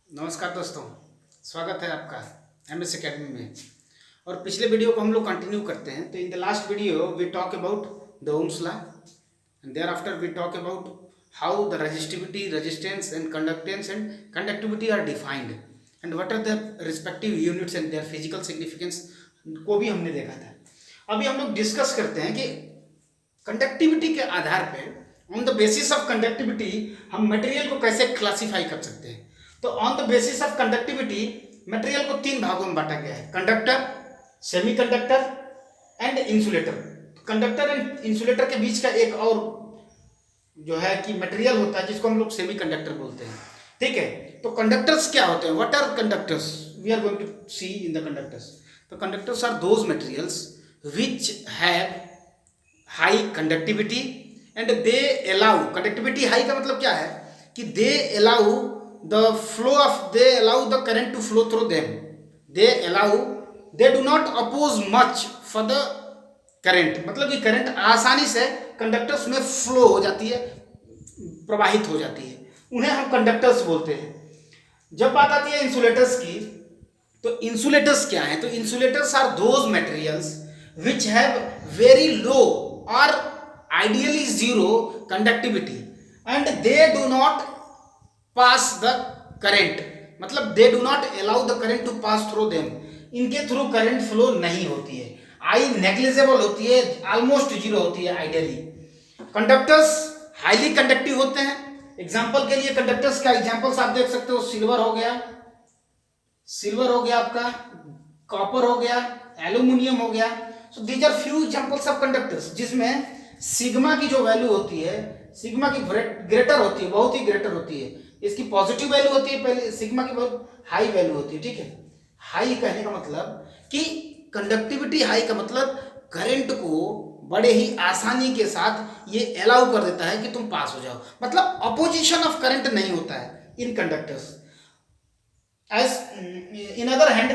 नमस्कार दोस्तों, स्वागत है आपका एमएस एकेडमी में। और पिछले वीडियो को हम लोग कंटिन्यू करते हैं। तो in the last video we talk about the ohm's law and thereafter we talk about how the resistivity, resistance and conductivity are defined and what are the respective units and their physical significance को भी हमने देखा था। अभी हम लोग discuss करते हैं कि कंडक्टिविटी के आधार पर on the basis of conductivity हम मटेरियल को कैसे क्लासिफाई कर सकते हैं। तो on the basis of conductivity material को तीन भागों में बांटा गया है: conductor, semiconductor and insulator. Conductor and insulator के बीच का एक और जो है कि मटेरियल होता है जिसको हम लोग सेमीकंडक्टर बोलते हैं। ठीक है, तो कंडक्टर्स क्या होते हैं? What are conductors? We are going to see in the conductors. तो conductors are those materials which have high conductivity and they allow, conductivity high का मतलब क्या है कि they allow the flow of, they allow the current to flow through them, they do not oppose much for the current। मतलब कि current आसानी से conductors में फ्लो हो जाती है, प्रवाहित हो जाती है, उन्हें हम कंडक्टर्स बोलते हैं। जब बात आती है इंसुलेटर्स की, तो इंसुलेटर्स क्या है? तो insulators are those materials which have very low और ideally zero conductivity and they do not pass the current, मतलब they do not allow the current to pass through them. इनके थ्रू करंट फ्लो नहीं होती है, आई नेग्लिजिबल होती है, almost zero होती है आइडियली। कंडक्टर्स हाईली कंडक्टिव होते हैं। एग्जांपल के लिए कंडक्टर्स का एग्जांपल्स आप देख सकते हो, सिल्वर हो गया आपका, कॉपर हो गया, एल्यूमिनियम हो गया। So these are few examples of conductors जिसमें सिग्मा की जो वैल्यू होती है, सिग्मा की ग्रेटर होती है, बहुत ही ग्रेटर होती है। इसकी पॉजिटिव वैल्यू होती है, पहले सिग्मा की बहुत हाई वैल्यू होती है। ठीक है, हाई कहने का मतलब कि कंडक्टिविटी हाई का मतलब करंट को बड़े ही आसानी के साथ ये अलाउ कर देता है कि तुम पास हो जाओ, मतलब अपोजिशन ऑफ करंट नहीं होता है in conductors. As in other hand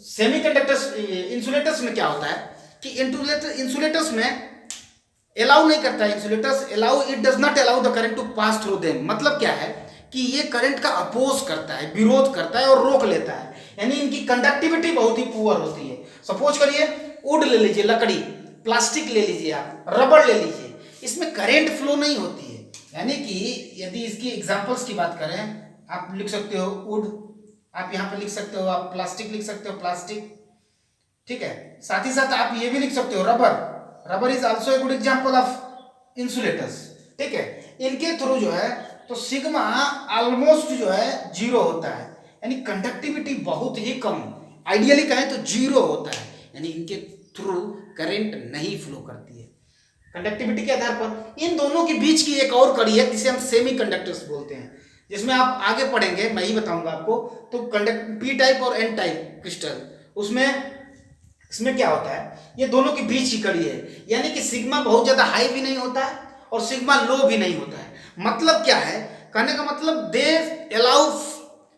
semiconductors, insulators में क्या होता है कि इंसुलेटर्स में अलाउ नहीं करता है। Insulators allow, it does not allow the current to pass through them. मतलब क्या है कि ये करंट का अपोज करता है, विरोध करता है और रोक लेता है, यानी इनकी कंडक्टिविटी बहुत ही पुअर होती है। सपोज करिए वुड ले लीजिए, लकड़ी, प्लास्टिक ले लीजिए, आप रबड़ ले लीजिए, इसमें करंट फ्लो नहीं होती है। यानी कि यदि इसकी एग्जांपल्स की बात करें, आप लिख सकते हो वुड, आप यहाँ पे लिख सकते हो, आप प्लास्टिक लिख सकते हो, प्लास्टिक। ठीक है, साथ ही साथ आप ये भी लिख सकते हो rubber, rubber is also a good example of insulators. ठीक है, इनके थ्रू जो है तो सिग्मा ऑलमोस्ट जो है जीरो होता है, यानी कंडक्टिविटी बहुत ही कम, आइडियली कहें तो जीरो होता है, यानी इनके थ्रू करंट नहीं फ्लो करती है। कंडक्टिविटी के आधार पर इन दोनों के बीच की एक और कड़ी है जिसे हम सेमी कंडक्टर्स बोलते हैं, जिसमें आप आगे पढ़ेंगे, मैं ही बताऊंगा आपको। तो पी टाइप और एन टाइप क्रिस्टल, उसमें इसमें क्या होता है, ये दोनों के बीच की कड़ी है, यानी कि सिग्मा बहुत ज्यादा हाई भी नहीं होता है और सिग्मा लो भी नहीं होता है। मतलब क्या है, कहने का मतलब they allow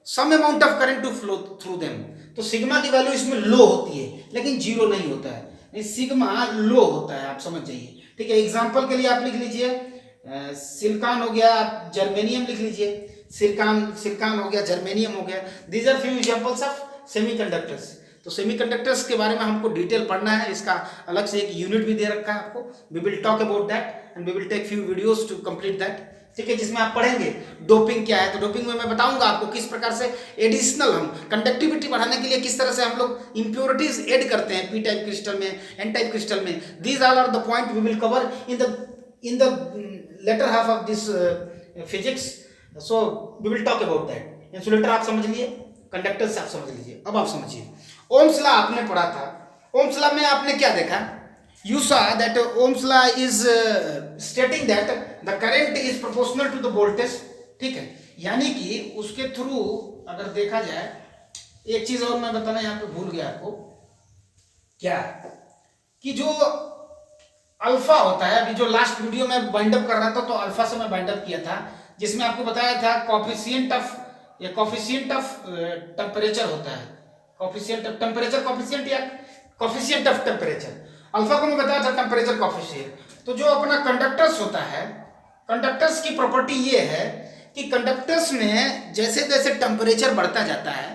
some amount of current to flow through them. तो सिग्मा की वैल्यू इसमें लो होती है लेकिन जीरो नहीं होता है, सिग्मा लो होता है, आप समझ जाइए। ठीक है, एग्जांपल के लिए आप लिख लीजिए सिलिकॉन हो गया, आप जर्मेनियम लिख लीजिए, सिलिकॉन हो गया, जर्मेनियम हो गया। These are few examples of semiconductors. तो सेमीकंडक्टर्स के बारे में हमको डिटेल पढ़ना है, इसका अलग से एक यूनिट भी दे रखा है आपको। We will talk about that and we will take few videos to complete that. ठीक है, जिसमें आप पढ़ेंगे डोपिंग क्या है। तो डोपिंग में मैं बताऊंगा आपको किस प्रकार से एडिशनल हम कंडक्टिविटी बढ़ाने के लिए किस तरह से हम लोग इंप्योरिटीज ऐड करते हैं पी टाइप क्रिस्टल में, एन टाइप क्रिस्टल में। These all are the point we will cover in the latter half of this physics. So we will talk about that. Insulator आप समझ लिए, कंडक्टर्स आप समझ लीजिए। अब आप समझिए ओम्स लॉ आपने पढ़ा था। ओम्स लॉ में आपने क्या देखा? You saw that Ohm's law is stating that the current is proportional to the voltage। ठीक है, यानी कि उसके थ्रू अगर देखा जाए, एक चीज और मैं बताना यहाँ पे भूल गया आपको, क्या कि जो अल्फा होता है, अभी जो लास्ट वीडियो में बाइंड अप कर रहा था तो अल्फा से मैं बाइंड अप किया था, जिसमें आपको बताया था कॉफिशिएंट ऑफ टेम्परेचर होता है, कॉफिशिएंट ऑफ टेम्परेचर, कॉफिशिएंट या कॉफिशिएंट ऑफ टेम्परेचर। अल्फा को मैं बताया था टेम्परेचर कॉफिशिएंट। तो जो अपना कंडक्टर्स होता है, कंडक्टर्स की प्रॉपर्टी ये है कि कंडक्टर्स में जैसे जैसे टेम्परेचर बढ़ता जाता है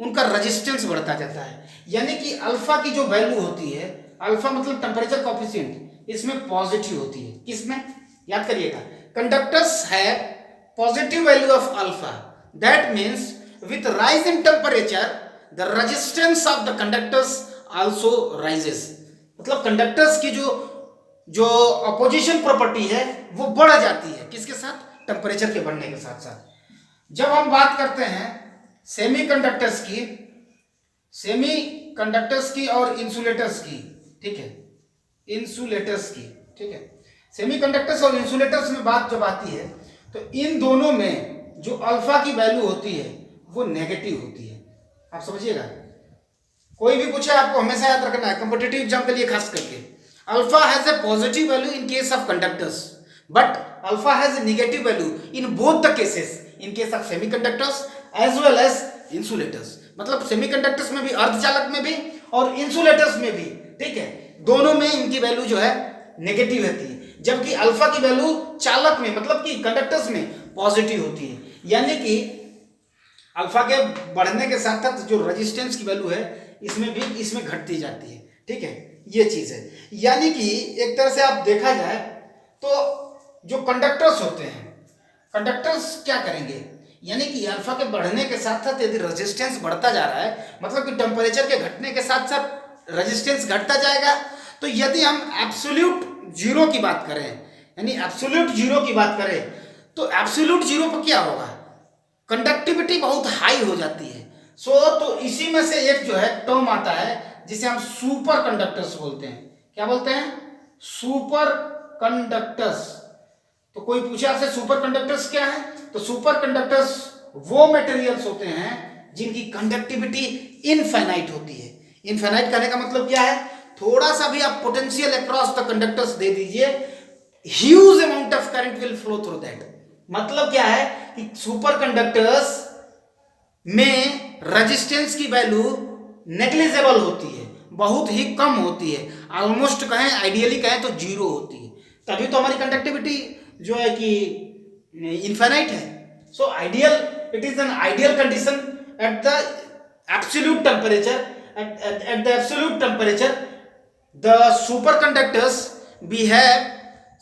उनका रेजिस्टेंस बढ़ता जाता है, यानी कि अल्फा की जो वैल्यू होती है, अल्फा मतलब टेम्परेचर कोफिशिएंट, इसमें पॉजिटिव होती है। किसमें? याद करिएगा, कंडक्टर्स है positive value of alpha, that means with rise in temperature the resistance of the conductors also rises. मतलब कंडक्टर्स की जो अपोजिशन प्रॉपर्टी है वो बढ़ जाती है, किसके साथ? टेम्परेचर के बढ़ने के साथ साथ। जब हम बात करते हैं सेमीकंडक्टर्स की और इंसुलेटर्स की, ठीक है, इंसुलेटर्स की, ठीक है, सेमीकंडक्टर्स और इंसुलेटर्स में बात जब आती है तो इन दोनों में जो अल्फा की वैल्यू होती है वो नेगेटिव होती है। आप समझिएगा, कोई भी पूछे आपको हमेशा याद रखना है, कॉम्पिटिटिव एग्जाम के लिए खास करके, alpha has a positive value in case of conductors but alpha has a negative value in both the cases, in case of semiconductors as well as insulators. मतलब सेमीकंडक्टर्स में भी, अर्धचालक में भी और इंसुलेटर्स में भी, ठीक है, दोनों में इनकी वैल्यू जो है नेगेटिव रहती है, जबकि अल्फा की वैल्यू चालक में मतलब कि कंडक्टर्स में पॉजिटिव होती है। यानी कि अल्फा के बढ़ने के साथ साथ जो रेजिस्टेंस की वैल्यू है इसमें घटती जाती है, ठीक है, ये चीज है। यानी कि एक तरह से आप देखा जाए तो जो कंडक्टर्स होते हैं, कंडक्टर्स क्या करेंगे, यानी कि अल्फा के बढ़ने के साथ साथ यदि रेजिस्टेंस बढ़ता जा रहा है, मतलब कि टेम्परेचर के घटने के साथ साथ रेजिस्टेंस घटता जाएगा, तो यदि हम एब्सोल्यूट जीरो की बात करें, यानी एब्सोल्यूट जीरो की बात करें, तो एब्सोल्यूट जीरो पर क्या होगा? कंडक्टिविटी बहुत हाई हो जाती है। तो इसी में से एक जो है टर्म आता है जिसे हम सुपर कंडक्टर्स बोलते हैं। क्या बोलते हैं? Super conductors. तो कोई पूछे आपसे सुपर कंडक्टर्स क्या है, तो सुपर कंडक्टर्स वो मटेरियल्स होते हैं जिनकी कंडक्टिविटी इनफाइनाइट होती है। इनफाइनाइट कहने का मतलब क्या है? थोड़ा सा भी आप पोटेंशियल अक्रॉस द कंडक्टर्स दे दीजिए, huge amount of current will flow through that. मतलब क्या है कि सुपर कंडक्टर्स में रेजिस्टेंस की वैल्यू नेग्लिजिबल होती है, बहुत ही कम होती है, ऑलमोस्ट कहें, आइडियली कहें तो जीरो होती है, तभी तो हमारी कंडक्टिविटी जो है कि इनफाइनाइट है। So ideal, it is an ideal condition at the absolute temperature, at the absolute temperature the superconductors behave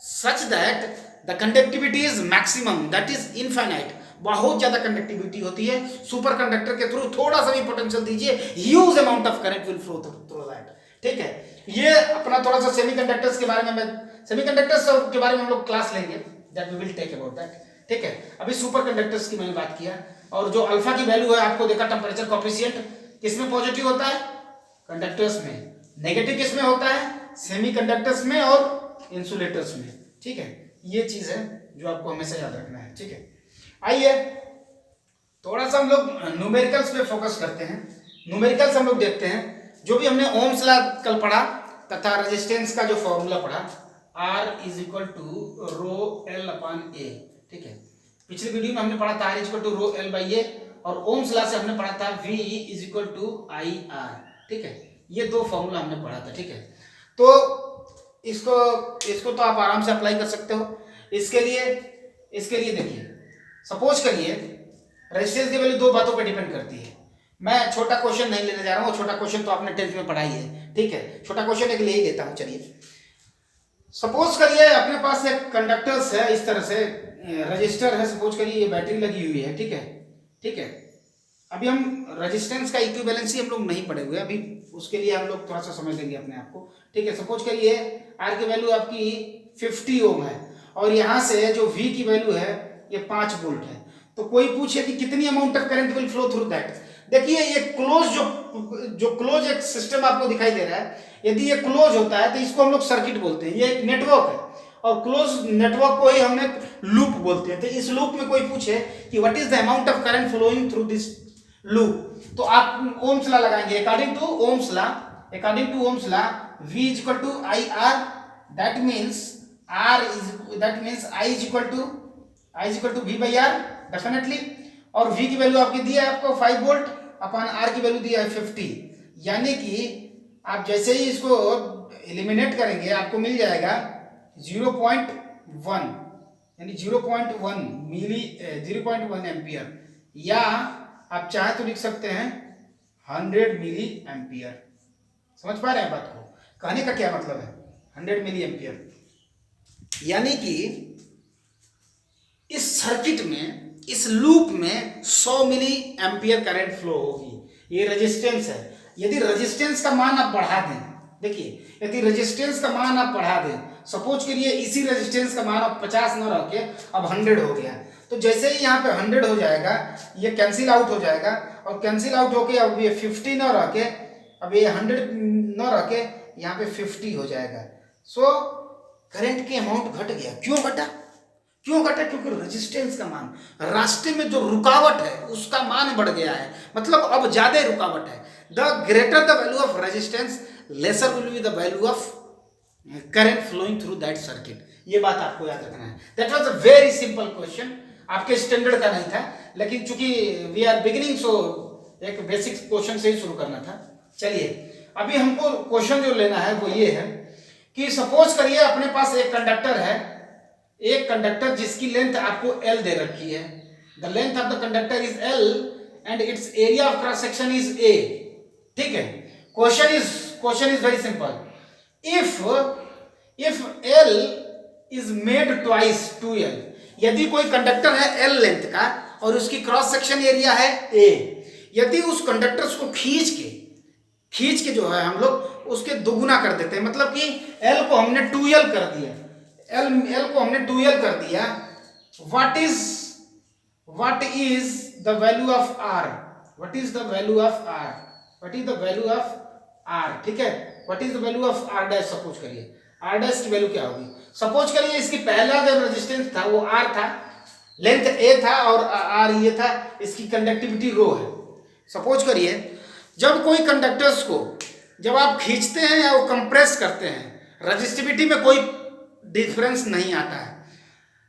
such that the conductivity is maximum, that is infinite। बहुत ज्यादा कंडक्टिविटी होती है सुपर कंडक्टर के through, थोड़ा सा भी potential दीजिए, huge amount of current will flow through that, ठीक है। ये अपना थोड़ा सा सेमीकंडक्टर्स के बारे में, सेमीकंडक्टर्स के बारे में हम लोग क्लास लेंगे, that we will take about that, ठीक है। अभी सुपर कंडक्टर्स की मैंने बात किया, और जो अल्फा की वैल्यू है आपको देखा, टेम्परेचर कोएफिशिएंट किसमें पॉजिटिव होता है? कंडक्टर्स में। नेगेटिव किसमें होता है? सेमीकंडक्टर्स में और इंसुलेटर्स में, ठीक है। ये चीज है जो आपको हमेशा याद रखना है, ठीक है। आइए थोड़ा सा हम लोग न्यूमेरिकल्स पे फोकस करते हैं। न्यूमेरिकल्स हम लोग देखते हैं, जो भी हमने ओम्स लॉ कल पढ़ा तथा रेजिस्टेंस का जो फॉर्मूला पढ़ा, R is equal to rho L upon A, ठीक है। पिछली वीडियो में हमने पढ़ा था R is equal to rho L by A, और ओम्स लॉ से हमने पढ़ा था V is equal to I R, ठीक है। ये दो फॉर्मूला हमने पढ़ा था, ठीक है। तो इसको तो आप आराम से अप्लाई कर सकते हो। इसके लिए देखिए, सपोज करिए रेजिस्टेंस की वैल्यू दो बातों पर डिपेंड करती है। मैं छोटा क्वेश्चन नहीं लेने जा रहा हूँ, छोटा क्वेश्चन तो आपने 10th में पढ़ा ही है, ठीक है। छोटा क्वेश्चन एक ले ही लेता हूँ। चलिए सपोज करिए अपने पास एक कंडक्टर्स है, इस तरह से रजिस्टर है, सपोज करिए ये बैटरी लगी हुई है, ठीक है, ठीक है। अभी हम रेजिस्टेंस का इक्विवेलेंसी हम लोग नहीं पढ़े हुए, अभी उसके लिए हम लोग थोड़ा सा समझ लेंगे अपने आप को, ठीक है। सपोज करिए आर की वैल्यू आपकी 50 ओम है, और यहाँ से जो V की वैल्यू है ये 5 वोल्ट है। तो कोई पूछे कि कितनी amount of current will flow through that. देखिए ये क्लोज जो क्लोज एक सिस्टम आपको दिखाई दे रहा है, यदि ये क्लोज होता है तो इसको हम लोग सर्किट बोलते हैं, ये एक नेटवर्क है, और क्लोज नेटवर्क को ही हमने लूप बोलते हैं। तो इस लूप में कोई पूछे कि what is the amount of current flowing through this loop, तो आप ओम्स लॉ लगाएंगे। According to Ohm's law V is equal to IR, that means I is equal to V by R definitely. और V की value आपकी दी है आपको 5 volt upon R की value दी है 50, यानी कि आप जैसे ही इसको एलिमिनेट करेंगे आपको मिल जाएगा 0.1, यानी 0.1 मिली 0.1 एम्पियर, या आप चाहे तो लिख सकते हैं 100 मिली एम्पियर। समझ पा रहे हैं बात को? कहने का क्या मतलब है? 100 मिली एम्पियर यानी कि इस सर्किट में, इस लूप में 100 मिली एम्पियर करंट फ्लो होगी। ये रेजिस्टेंस है। यदि रेजिस्टेंस का मान आप बढ़ा दें, देखिए यदि रेजिस्टेंस का मान आप बढ़ा दें, सपोज करिए इसी रेजिस्टेंस का मान आप 50 न रख के अब 100 हो गया, तो जैसे ही यहाँ पे 100 हो जाएगा ये कैंसिल आउट हो जाएगा, और कैंसिल आउट होके अब ये 50 न रह के, अब ये 100 न रह के यहाँ पे 50 हो जाएगा। सो करंट की अमाउंट घट गया। क्यों घटा? क्यों घटा? क्योंकि रेजिस्टेंस का मान, रास्ते में जो रुकावट है उसका मान बढ़ गया है, मतलब अब ज्यादा रुकावट है। The greater the value of resistance, lesser will be the value of current flowing through that circuit. ये बात आपको याद रखना है। That was a very simple question, आपके स्टैंडर्ड का नहीं था, लेकिन चूंकि वी आर बिगिनिंग सो एक बेसिक क्वेश्चन से ही शुरू करना था। चलिए अभी हमको क्वेश्चन जो लेना है वो ये है कि सपोज करिए अपने पास एक कंडक्टर है, एक कंडक्टर जिसकी लेंथ आपको L दे रखी है। The length of the conductor is L and it's area of cross section is A। ठीक है, question is very simple. If L is made twice 2L, यदि कोई कंडक्टर है L लेंथ का और उसकी क्रॉस सेक्शन एरिया है A, यदि उस कंडक्टर को खींच के जो है हम लोग उसके दोगुना कर देते हैं, मतलब कि L को हमने 2L कर दिया, L को हमने 2L कर दिया, what is the value of R? What is the value of R? What is the value of R? ठीक है, what is the value of R dash? Suppose करिए R डैश की वैल्यू क्या होगी? सपोज करिए इसकी पहला जो रेजिस्टेंस था वो R था, लेंथ A था और R ये था, इसकी कंडक्टिविटी रो है। सपोज करिए जब कोई कंडक्टर्स को जब आप खींचते हैं या वो कंप्रेस करते हैं, रजिस्टिविटी में कोई डिफरेंस नहीं आता है,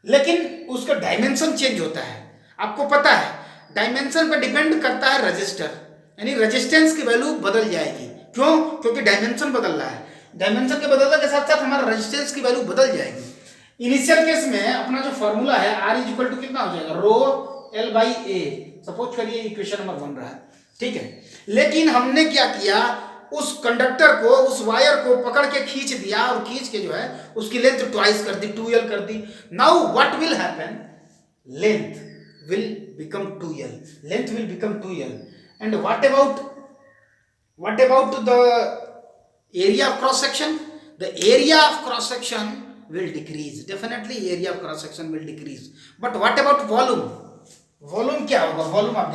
लेकिन उसका डायमेंशन चेंज होता है। आपको पता है डायमेंशन पर डिपेंड करता है रजिस्टर, यानी रेजिस्टेंस की वैल्यू बदल जाएगी। क्यों? क्योंकि डायमेंशन बदल रहा है। डायमेंशन के बदलने के साथ साथ हमारा रेजिस्टेंस की वैल्यू बदल जाएगी। इनिशियल केस में अपना जो फॉर्मूला है R इज इक्वल टू कितना हो जाएगा? रो L बाई A। सपोज करिए इक्वेशन नंबर 1 रहा है, ठीक है। लेकिन हमने क्या किया, उस कंडक्टर को, उस वायर को पकड़ के खींच दिया और खींच के जो है उसकी लेंथ ट्वाइस कर दी, 2L कर दी। Now what will happen? Length will become 2L. Length will become 2L. And what about the area of cross section? The area of cross section will decrease. Definitely area of cross section will decrease. But what about volume? Volume क्या होगा? Volume आप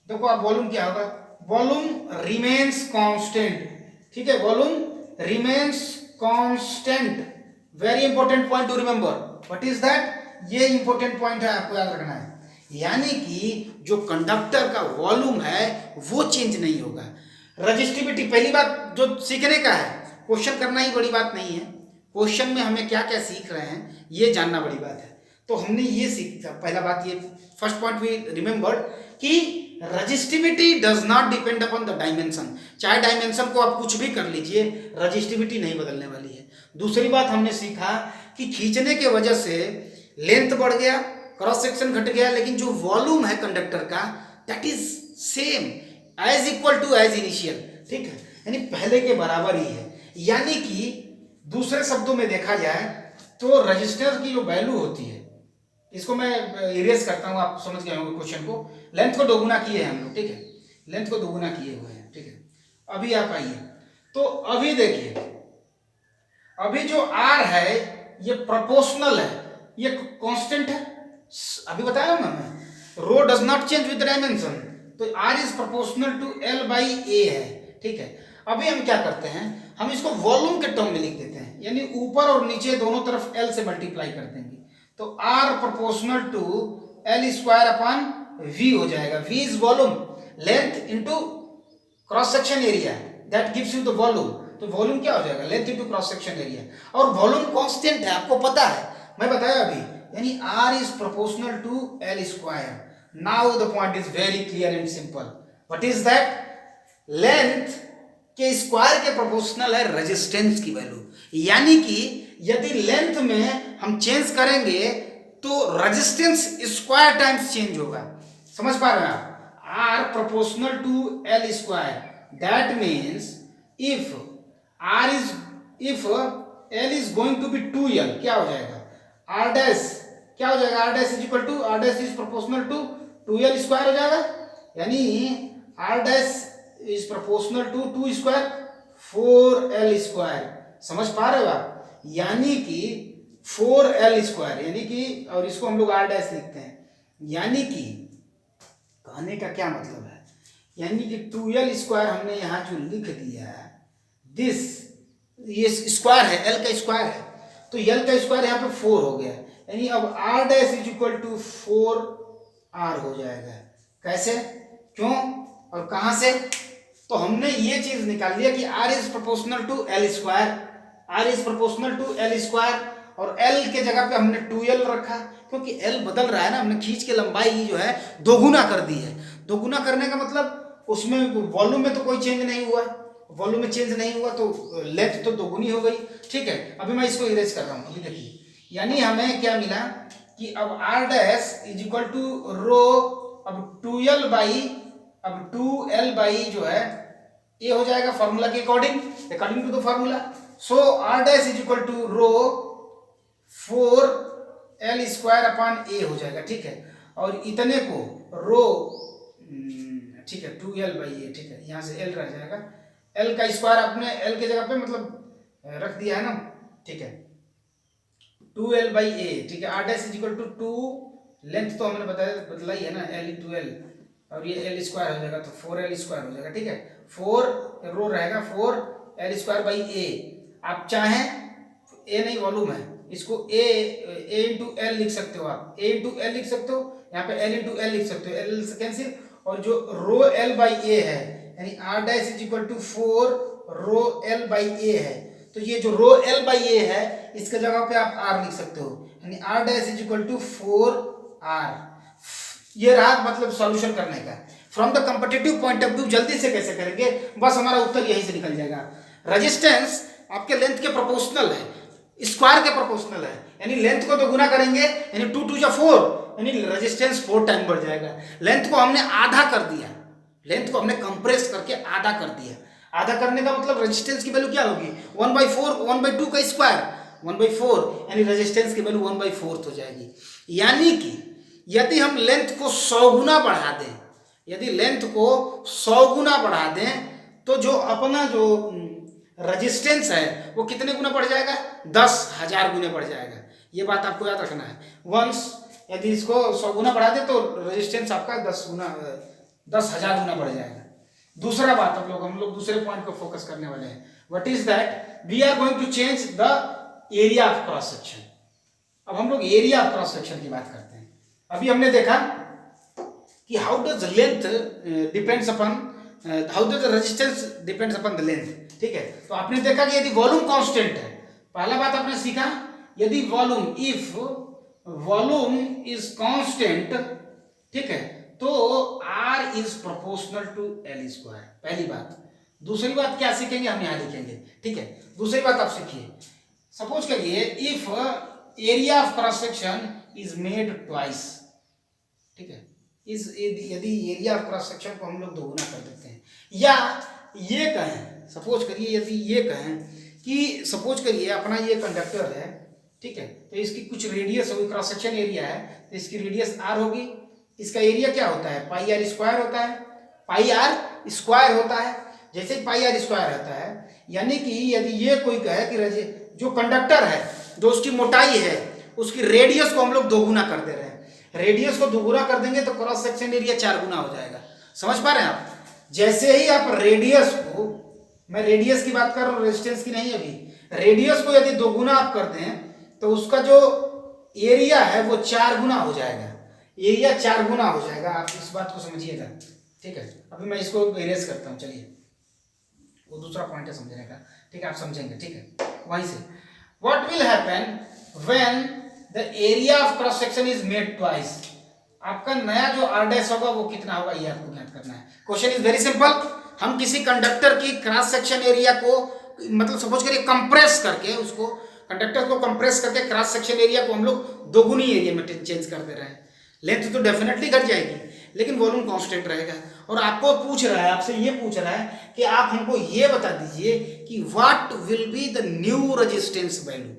देखो आप volume क्या होगा? Volume remains constant. ठीक है, volume remains constant. Very important point to remember. What is that? ये important point है, आपको याद रखना है। यानी कि जो कंडक्टर का वॉल्यूम है वो चेंज नहीं होगा। रजिस्टिविटी, पहली बात जो सीखने का है, क्वेश्चन करना ही बड़ी बात नहीं है, क्वेश्चन में हमें क्या क्या सीख रहे हैं ये जानना बड़ी बात है। तो हमने ये सीखा, पहला बात ये फर्स्ट पॉइंट वी रिमेंबर्ड कि resistivity does not depend upon the dimension. चाहे डायमेंशन को आप कुछ भी कर लीजिए, रजिस्टिविटी नहीं बदलने वाली है। दूसरी बात हमने सीखा कि खींचने के वजह से लेंथ बढ़ गया, क्रॉस सेक्शन घट गया, लेकिन जो वॉल्यूम है कंडक्टर का that is same as equal to as initial. ठीक है, यानी पहले के बराबर ही है। यानी कि दूसरे शब्दों में देखा जाए तो रजिस्टर की जो वैल्यू होती है, इसको मैं इरेज करता हूं, आप समझ गए होंगे क्वेश्चन को। लेंथ को दोगुना किए हैं हम लोग, ठीक है, लेंथ को दोगुना किए हुए हैं, ठीक है। अभी आप आइए तो अभी देखिए, अभी जो R है ये प्रोपोर्शनल है, ये कांस्टेंट है। अभी बताया ना मैं, rho does not change with dimension, तो R is proportional to L by A है, ठीक है। अभी हम क्या करते हैं, हम इसको वॉल्यूम के टर्म में लिख देते हैं, यानी ऊपर और नीचे दोनों तरफ L से मल्टीप्लाई कर देंगे, तो R proportional to L square upon V हो जाएगा। V is volume, length into cross section area, that gives you the volume. तो वॉल्यूम क्या हो जाएगा? Length into cross section area, और वॉल्यूम कांस्टेंट है, आपको पता है, मैं बताया अभी, यानी R is proportional to L square. Now the point is very clear and simple. What is that? Length के स्क्वायर के प्रोपोर्शनल है रेजिस्टेंस की वैल्यू। यानी कि यदि लेंथ में हम चेंज करेंगे तो रेजिस्टेंस स्क्वायर टाइम्स चेंज होगा। समझ पा रहे हैं आप? R proportional to L square, that means if L is going to be 2l, क्या हो जाएगा? आर डैश क्या हो जाएगा? R dash is equal to R dash is proportional to 2l square हो जाएगा, यानी R dash is proportional to 2 square 4l square. समझ पा रहे हो आप? यानी कि 4l स्क्वायर, यानी कि, और इसको हम लोग आर डैश लिखते हैं, यानी कि कहने का क्या मतलब है, यानी कि 2l स्क्वायर हमने यहाँ जो लिख दिया है, दिस ये स्क्वायर है, l का स्क्वायर है, तो l का स्क्वायर यहाँ पे 4 हो गया, यानी अब r dash is equal to 4r हो जाएगा। कैसे, क्यों और कहाँ से? तो हमने ये चीज निकाल लिया कि r is proportional to l square, r is proportional to l square, और l के जगह पे हमने 2l रखा, क्योंकि l बदल रहा है ना, हमने खींच के लंबाई जो है दोगुना कर दी है। दोगुना करने का मतलब उसमें वॉल्यूम में तो कोई चेंज नहीं हुआ, वॉल्यूम में चेंज नहीं हुआ तो लेंथ तो दोगुनी हो गई। ठीक है, अभी मैं इसको इरेज कर रहा हूँ, अभी देखिए, यानी हमें क्या मिला कि अब r dash is equal to rho, अब 2l बाई जो है ये हो जाएगा फॉर्मूला के according to the formula. So r dash is equal to rho 4l square upon a हो जाएगा। ठीक है, और इतने को रो, ठीक है, 2l बाई a, ठीक है, यहाँ से l रह जाएगा, l का स्क्वायर आपने l के जगह पे मतलब रख दिया है ना, ठीक है, 2l बाई a, ठीक है, r dash is equal to 2, length तो हमने बदला ही है ना, l इंटू l, और ये l स्क्वायर हो जाएगा तो 4l स्क्वायर हो जाएगा। ठीक है, 4 रो रहेगा 4l स्क्वायर बाई a, आप चाहें a नहीं वॉल्यूम है, इसको a इंटू l लिख सकते हो, आप a इंटू l लिख सकते हो, यहाँ पे l इंटू l लिख सकते हो, l से कैंसिल, और जो रो l बाई a है, यानी r dash is equal to 4 rho l by a है, तो ये जो रो l बाई a है इसके जगह पे आप r लिख सकते हो, यानी r dash is equal to 4r। ये रहा मतलब सॉल्यूशन करने का। From the competitive point of view जल्दी से कैसे करेंगे, बस हमारा उत्तर यहीं से निकल जाएगा। रेजिस्टेंस आपके लेंथ के प्रोपोर्शनल है, स्क्वायर के प्रोपोर्शनल है, यानी लेंथ को तो गुना करेंगे, यानी 2 2 जा 4, यानी रेजिस्टेंस 4 टाइम बढ़ जाएगा। लेंथ को हमने आधा कर दिया, लेंथ को हमने कंप्रेस करके आधा कर दिया। आधा करने का मतलब रेजिस्टेंस की वैल्यू क्या होगी, 1/4, 1/2 का स्क्वायर 1/4, यानी रेजिस्टेंस की वैल्यू 1/4 हो जाएगी। यानी कि यदि हम लेंथ को 100 गुना बढ़ा दें, यदि लेंथ को 100 गुना बढ़ा दें, तो जो अपना जो रेजिस्टेंस है वो कितने गुना बढ़ जाएगा, 10,000 गुने बढ़ जाएगा। ये बात आपको याद रखना है। वंस यदि इसको 100 गुना बढ़ा दे तो रेजिस्टेंस आपका 10,000 गुना बढ़ जाएगा। दूसरा बात हम लोग दूसरे पॉइंट को फोकस करने वाले हैं। What is that, we are going to change the area of cross section. अब हम लोग एरिया ऑफ क्रॉस सेक्शन की बात करते हैं। अभी हमने देखा कि how does length depends upon, how does resistance depends upon the length. ठीक है, तो आपने देखा कि यदि वॉल्यूम कांस्टेंट है, पहला बात आपने सीखा, यदि volume, if volume is constant, ठीक है, तो R is proportional to L square, पहली बात। दूसरी बात क्या सीखेंगे, हम यहाँ लिखेंगे। ठीक है, दूसरी बात आप सीखिए, सपोज करिए if area of cross section is made twice. ठीक है, यदि एरिया ऑफ क्रॉस सेक्शन को हम लोग दोगुना कर देते हैं, या ये कहें, सपोज करिए यदि ये कहें कि सपोज करिए अपना ये कंडक्टर है, ठीक है, तो इसकी कुछ रेडियस होगी, क्रॉस सेक्शन एरिया है, तो इसकी रेडियस r होगी, इसका एरिया क्या होता है, पाई आर स्क्वायर होता है, पाई आर स्क्वायर होता है। जैसे पाई आर स्क्वायर रहता है, यानी कि यदि ये कोई कहे कि जो कंडक्टर है, जो उसकी मोटाई है, उसकी रेडियस को हम लोग दोगुना कर दे रहे हैं, रेडियस को दोगुना कर देंगे तो क्रॉस सेक्शन एरिया 4 गुना हो जाएगा। समझ पा रहे हैं आप? जैसे ही आप रेडियस को, मैं रेडियस की बात कर रहा हूँ, रेजिस्टेंस की नहीं, अभी रेडियस को यदि दोगुना आप कर दें तो उसका जो एरिया है वो 4 गुना हो जाएगा, एरिया 4 गुना हो जाएगा। आप इस बात को समझिएगा। ठीक है, अभी मैं इसको इरेज करता हूँ, चलिए, वो दूसरा पॉइंट है समझने का। ठीक है, आप समझेंगे। ठीक है, वहीं से what will happen when the area of cross section is made twice. आपका नया जो r डैश होगा वो कितना होगा, ये आपको ज्ञात करना है। Question is very simple. हम किसी कंडक्टर की क्रॉस सेक्शन एरिया को मतलब सपोज करिए कंप्रेस करके, उसको कंडक्टर को कंप्रेस करके क्रॉस सेक्शन एरिया को हम लोग दोगुनी एरिया में चेंज कर दे रहे हैं। लेंथ तो डेफिनेटली घट जाएगी, लेकिन वॉल्यूम कांस्टेंट रहेगा। और आपको पूछ रहा है, आपसे ये पूछ रहा है कि आप हमको ये बता दीजिए कि what will be the new resistance value.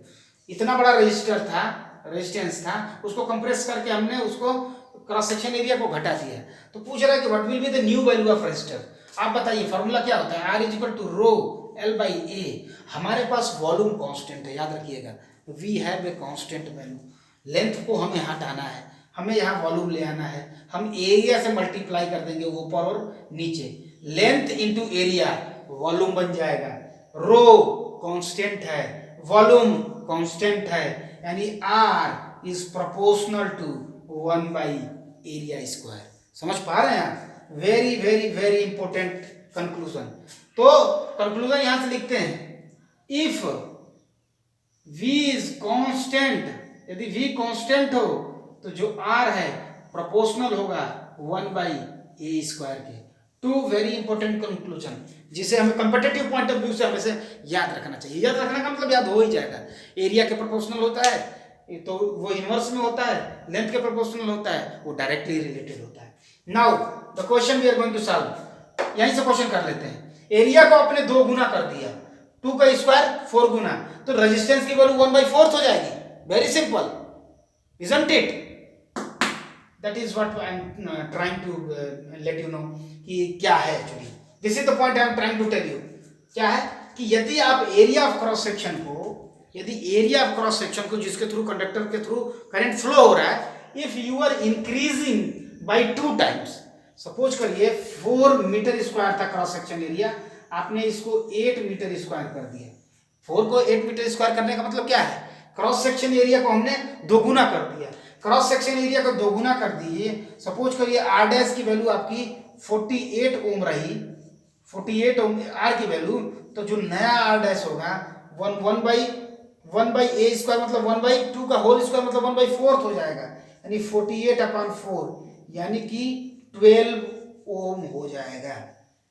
इतना बड़ा रेजिस्टेंस था, उसको कंप्रेस करके हमने उसको क्रॉस सेक्शन एरिया को घटा दिया। तो पूछ रहा है कि what will be the new value of resistor. आप बताइए फॉर्मूला क्या होता है, R is equal to rho L/A। हमारे पास वॉल्यूम कांस्टेंट है, याद रखिएगा, we have a constant value. Length को हमें हटाना है, हमें यहाँ वॉल्यूम ले आना है, हम एरिया से मल्टीप्लाई कर देंगे ऊपर और नीचे। लेंथ इंटू एरिया वॉल्यूम बन जाएगा। रो कांस्टेंट है, वॉल्यूम कांस्टेंट है, यानी R इज प्रोपोर्शनल टू 1/एरिया स्क्वायर। समझ पा रहे हैं आप? Very very very important conclusion. तो कंक्लूजन यहां से लिखते हैं, इफ V इज कांस्टेंट, यदि V कांस्टेंट हो तो जो R है प्रोपोर्शनल होगा 1/A² के। टू वेरी इंपॉर्टेंट कंक्लूजन जिसे हमें कंपेटिटिव पॉइंट ऑफ व्यू से हमें याद रखना चाहिए। याद रखने का मतलब याद हो ही जाएगा। एरिया के प्रोपोर्शनल होता है तो वो इनवर्स में होता है, लेंथ के प्रोपोर्शनल होता है वो डायरेक्टली रिलेटेड होता है। Now the question we are going to solve, यहीं से क्वेश्चन कर लेते हैं। एरिया को आपने 2 गुना कर दिया, 2 का स्क्वायर 4 गुना, तो रेजिस्टेंस की वैल्यू 1/4 हो जाएगी। Very simple, isn't it? That is what I am trying to let you know कि क्या है actually. This is the point I am trying to tell you. क्या है कि यदि आप एरिया ऑफ क्रॉस सेक्शन को, यदि एरिया ऑफ क्रॉस सेक्शन को जिसके थ्रू कंडक्टर के थ्रू करंट फ्लो हो रहा है, if you are increasing by 2 times, suppose करिए 4 मीटर स्क्वायर था क्रॉस सेक्शन एरिया, आपने इसको 8 मीटर स्क्वायर कर दिया। 4 को 8 मीटर स्क्वायर करने का मतलब क्या है, क्रॉस सेक्शन एरिया को हमने दोगुना कर दिया। क्रॉस सेक्शन एरिया को दोगुना कर दिए, सपोज करिए आर डैश की वैल्यू आपकी 48 ओम रही, 48 ओम आर की वैल्यू, तो जो नया आर डैश होगा 1/A² मतलब 1/2 का होल स्क्वायर मतलब 1/4 हो जाएगा, यानी 48/4 यानी कि 12 ओम हो जाएगा।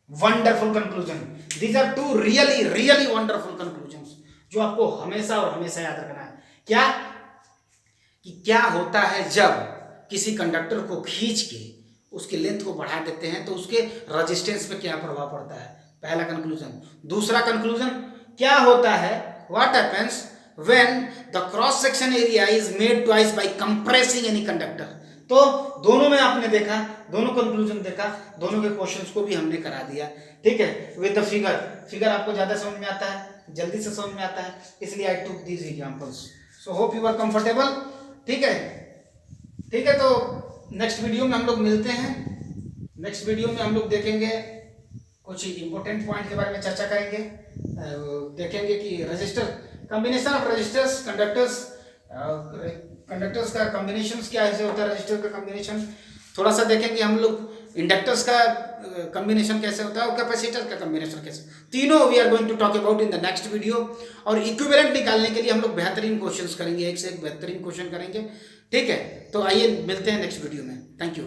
Wonderful conclusion. These are 2 really really wonderful conclusions जो आपको हमेशा और हमेशा याद रखना है। क्या कि क्या होता है जब किसी कंडक्टर को खींच के उसकी लेंथ को बढ़ा देते हैं तो उसके रेजिस्टेंस पे क्या प्रभाव पड़ता है, पहला कंक्लूजन। दूसरा कंक्लूजन क्या होता है, what happens when the cross section area is made twice by compressing any conductor. तो दोनों में आपने देखा, दोनों कंक्लूजन देखा, दोनों के क्वेश्चंस को भी हमने करा दिया। ठीक है, विद द फिगर आपको ज्यादा समझ में आता है, जल्दी से समझ में आता है, इसलिए I took these examples. So hope you are comfortable. ठीक है, ठीक है, तो नेक्स्ट वीडियो में हम लोग मिलते हैं। नेक्स्ट वीडियो में हम लोग देखेंगे कुछ इंपॉर्टेंट पॉइंट के बारे में चर्चा करेंगे। देखेंगे कि resistor, combination of resistors, conductors का कॉम्बिनेशन क्या ऐसे होता है, रजिस्टर का कॉम्बिनेशन थोड़ा सा देखेंगे हम लोग, इंडक्टर्स का कॉम्बिनेशन कैसे होता है और कैपेसिटर का कॉम्बिनेशन कैसे, तीनों we are going to talk about in the next video. और इक्विवेलेंट निकालने के लिए हम लोग बेहतरीन क्वेश्चंस करेंगे, एक से एक बेहतरीन क्वेश्चन करेंगे। ठीक है, तो आइए मिलते हैं नेक्स्ट वीडियो में। Thank you.